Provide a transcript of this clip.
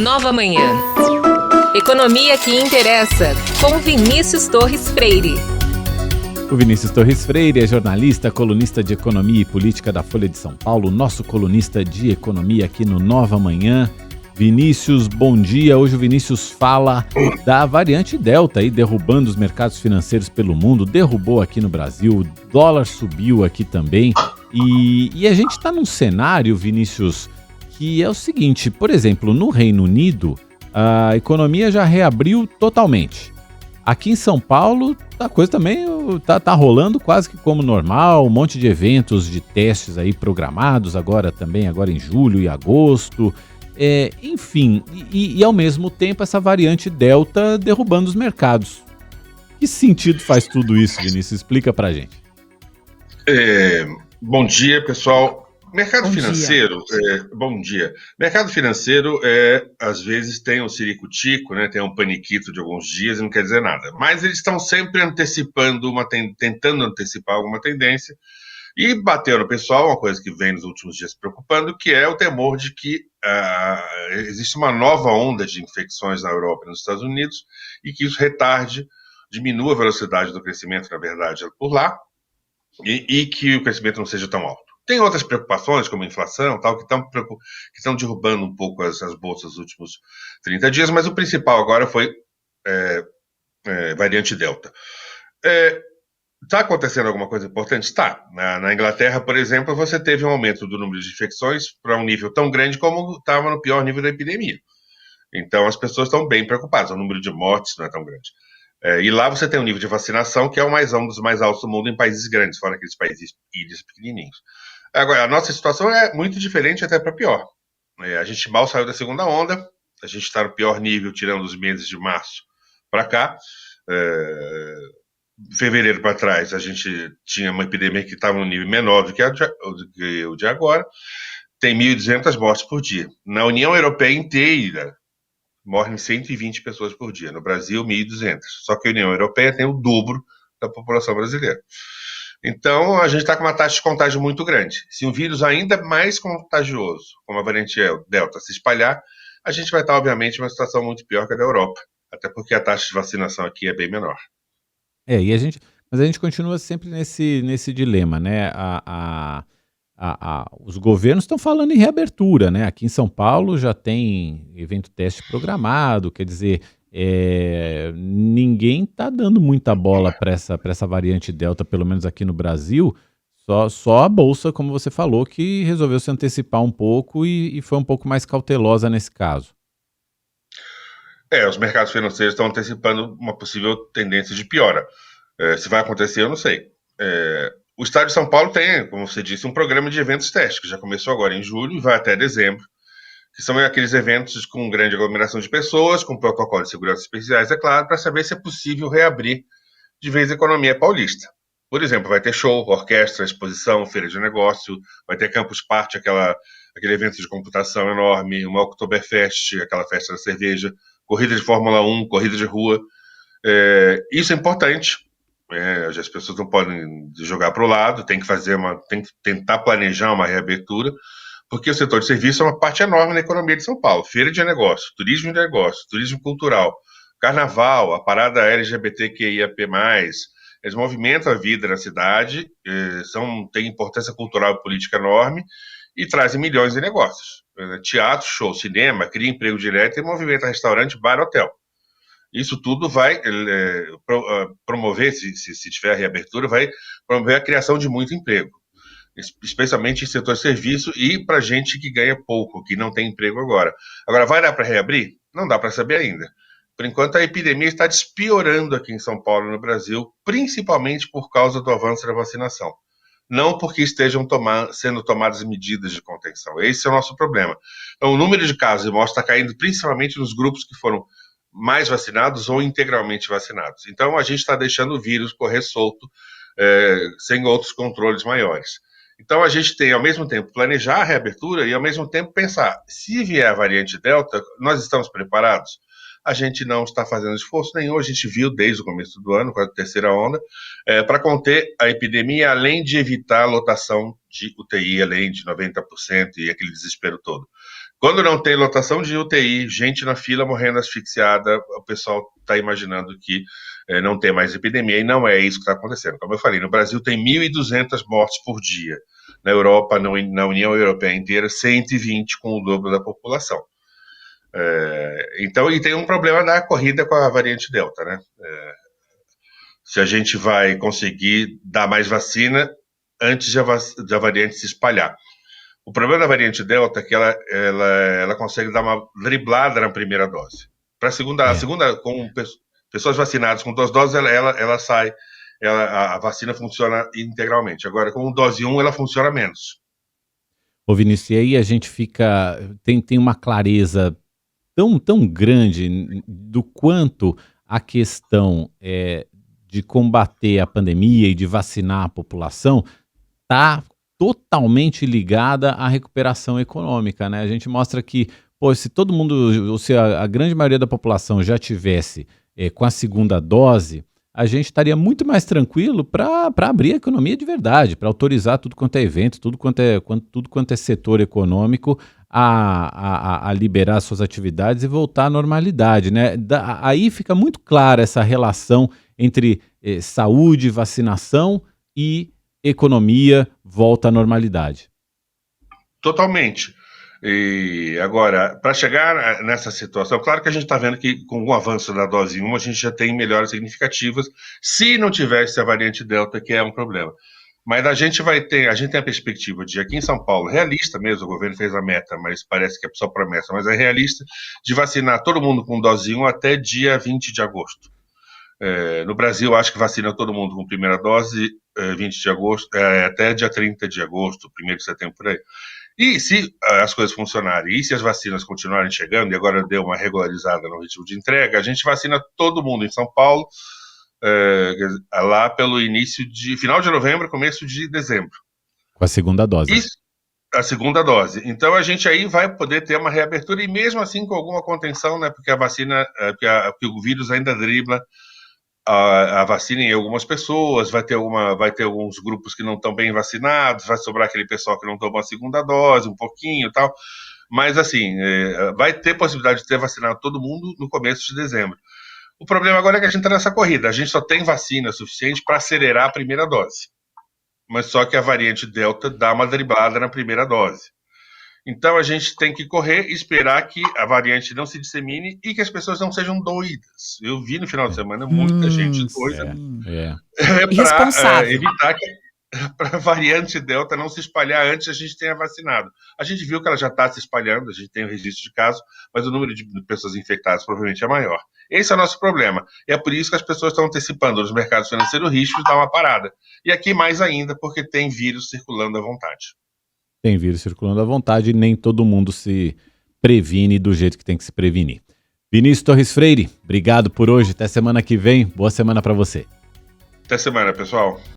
Nova Manhã. Economia que interessa, com Vinícius Torres Freire. O Vinícius Torres Freire é jornalista, colunista de economia e política da Folha de São Paulo, nosso colunista de economia aqui no Nova Manhã. Vinícius, bom dia. Hoje o Vinícius fala da variante Delta aí derrubando os mercados financeiros pelo mundo, derrubou aqui no Brasil, o dólar subiu aqui também. E a gente está num cenário, Vinícius, que é o seguinte, por exemplo, no Reino Unido, a economia já reabriu totalmente. Aqui em São Paulo, a coisa também tá rolando quase que como normal, um monte de eventos de testes aí programados agora em julho e agosto. Enfim, e ao mesmo tempo essa variante Delta derrubando os mercados. Que sentido faz tudo isso, Vinícius? Explica pra gente. Bom dia, pessoal. Mercado financeiro, bom dia. Mercado financeiro, às vezes tem um ciricutico, né, tem um paniquito de alguns dias e não quer dizer nada. Mas eles estão sempre antecipando, tentando antecipar alguma tendência. E bateu no pessoal, uma coisa que vem nos últimos dias preocupando, que é o temor de que existe uma nova onda de infecções na Europa e nos Estados Unidos e que isso diminua a velocidade do crescimento, na verdade, por lá, e que o crescimento não seja tão alto. Tem outras preocupações, como a inflação, tal, que estão derrubando um pouco as bolsas nos últimos 30 dias, mas o principal agora foi variante Delta. Está acontecendo alguma coisa importante? Está. Na Inglaterra, por exemplo, você teve um aumento do número de infecções para um nível tão grande como estava no pior nível da epidemia. Então, as pessoas estão bem preocupadas. O número de mortes não é tão grande. E lá você tem um nível de vacinação que é um dos mais altos do mundo em países grandes, fora aqueles países ilhas pequenininhos. Agora, a nossa situação é muito diferente, até para pior. A gente mal saiu da segunda onda, a gente está no pior nível, tirando os meses de março para cá. Fevereiro para trás, a gente tinha uma epidemia que estava num nível menor do que o de agora. Tem 1.200 mortes por dia. Na União Europeia inteira, morrem 120 pessoas por dia. No Brasil, 1.200. Só que a União Europeia tem o dobro da população brasileira. Então, a gente está com uma taxa de contágio muito grande. Se um vírus ainda mais contagioso, como a variante Delta, se espalhar, a gente vai estar, obviamente, numa situação muito pior que a da Europa. Até porque a taxa de vacinação aqui é bem menor. Mas a gente continua sempre nesse dilema, né? Os governos estão falando em reabertura, né? Aqui em São Paulo já tem evento teste programado, quer dizer, ninguém está dando muita bola para essa variante Delta, pelo menos aqui no Brasil. Só a Bolsa, como você falou, que resolveu se antecipar um pouco e foi um pouco mais cautelosa nesse caso. Os mercados financeiros estão antecipando uma possível tendência de piora. Se vai acontecer, eu não sei. O Estado de São Paulo tem, como você disse, um programa de eventos teste, que já começou agora em julho e vai até dezembro, que são aqueles eventos com grande aglomeração de pessoas, com protocolo de segurança especiais, é claro, para saber se é possível reabrir de vez a economia paulista. Por exemplo, vai ter show, orquestra, exposição, feira de negócio, vai ter Campus Party, aquele evento de computação enorme, uma Oktoberfest, aquela festa da cerveja, corrida de Fórmula 1, corrida de rua. Isso é importante. As pessoas não podem jogar para o lado, tem que tentar planejar uma reabertura, porque o setor de serviço é uma parte enorme da economia de São Paulo. Feira de negócio, turismo de negócio, turismo cultural, carnaval, a parada LGBTQIAP+, eles movimentam a vida na cidade, têm importância cultural e política enorme e trazem milhões de negócios. Teatro, show, cinema, cria emprego direto e movimenta restaurante, bar, hotel. Isso tudo vai promover, se tiver reabertura, vai promover a criação de muito emprego, especialmente em setor de serviço e para gente que ganha pouco, que não tem emprego agora. Agora, vai dar para reabrir? Não dá para saber ainda. Por enquanto, a epidemia está despiorando aqui em São Paulo, no Brasil, principalmente por causa do avanço da vacinação. Não porque estejam sendo tomadas medidas de contenção. Esse é o nosso problema. Então, o número de casos e mortes está caindo principalmente nos grupos que foram mais vacinados ou integralmente vacinados. Então, a gente está deixando o vírus correr solto, sem outros controles maiores. Então, a gente tem, ao mesmo tempo, planejar a reabertura e, ao mesmo tempo, pensar, se vier a variante Delta, nós estamos preparados? A gente não está fazendo esforço nenhum, a gente viu desde o começo do ano, com a terceira onda, para conter a epidemia, além de evitar a lotação de UTI além de 90% e aquele desespero todo. Quando não tem lotação de UTI, gente na fila morrendo asfixiada, o pessoal está imaginando que não tem mais epidemia, e não é isso que está acontecendo. Como eu falei, no Brasil tem 1.200 mortes por dia. Na Europa, na União Europeia inteira, 120, com o dobro da população. Então, e tem um problema da corrida com a variante Delta, né? Se a gente vai conseguir dar mais vacina antes da variante se espalhar. O problema da variante Delta é que ela consegue dar uma driblada na primeira dose. Para a segunda, com pessoas vacinadas com 2 doses, ela sai, a vacina funciona integralmente. Agora, com dose 1, ela funciona menos. Ô Vinícius, e aí a gente tem uma clareza tão grande do quanto a questão de combater a pandemia e de vacinar a população está totalmente ligada à recuperação econômica, né? A gente mostra que, se todo mundo, ou se a grande maioria da população já tivesse com a segunda dose, a gente estaria muito mais tranquilo para abrir a economia de verdade, para autorizar tudo quanto é evento, tudo quanto é setor econômico a liberar suas atividades e voltar à normalidade, né? Aí fica muito clara essa relação entre saúde, vacinação e economia volta à normalidade. Totalmente. E agora, para chegar nessa situação, claro que a gente está vendo que com o avanço da dose 1, a gente já tem melhoras significativas, se não tivesse a variante Delta, que é um problema. Mas a gente tem a perspectiva de, aqui em São Paulo, realista mesmo, o governo fez a meta, mas parece que é só promessa, mas é realista, de vacinar todo mundo com dose 1 até dia 20 de agosto. No Brasil, acho que vacina todo mundo com primeira dose 20 de agosto, até dia 30 de agosto, 1º de setembro, por aí. E se as coisas funcionarem, e se as vacinas continuarem chegando, e agora deu uma regularizada no ritmo de entrega, a gente vacina todo mundo em São Paulo, lá pelo final de novembro, começo de dezembro. Com a segunda dose. A segunda dose. Então a gente aí vai poder ter uma reabertura, e mesmo assim com alguma contenção, né, porque a vacina, porque o vírus ainda dribla a vacina em algumas pessoas, vai ter alguns grupos que não estão bem vacinados, vai sobrar aquele pessoal que não tomou a segunda dose, um pouquinho e tal, mas assim, vai ter possibilidade de ter vacinado todo mundo no começo de dezembro. O problema agora é que a gente está nessa corrida, a gente só tem vacina suficiente para acelerar a primeira dose, mas só que a variante Delta dá uma driblada na primeira dose. Então a gente tem que correr e esperar que a variante não se dissemine e que as pessoas não sejam doidas. Eu vi no final de semana muita gente doida para evitar que a variante Delta não se espalhar antes a gente tenha vacinado. A gente viu que ela já está se espalhando, a gente tem o registro de casos, mas o número de pessoas infectadas provavelmente é maior. Esse é o nosso problema. E é por isso que as pessoas estão antecipando nos mercados financeiros o risco de dar uma parada. E aqui mais ainda, porque tem vírus circulando à vontade. Tem vírus circulando à vontade e nem todo mundo se previne do jeito que tem que se prevenir. Vinícius Torres Freire, obrigado por hoje. Até semana que vem. Boa semana para você. Até semana, pessoal.